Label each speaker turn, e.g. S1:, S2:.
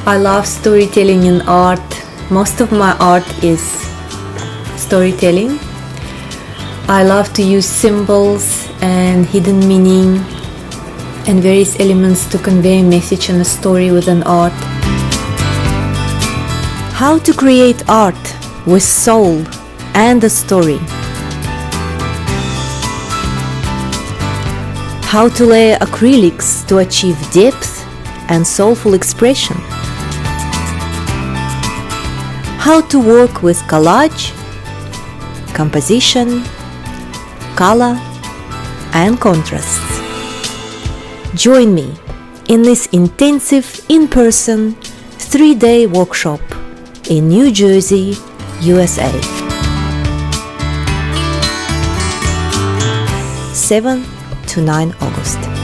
S1: I love storytelling in art. Most of my art is storytelling. I love to use symbols and hidden meaning and various elements to convey a message and a story within art.
S2: How to create art with soul and a story. How to layer acrylics to achieve depth and soulful expression. How to work with collage, composition, color, and contrasts. Join me in this intensive in-person 3-day workshop in New Jersey, USA. 7 to 9 August.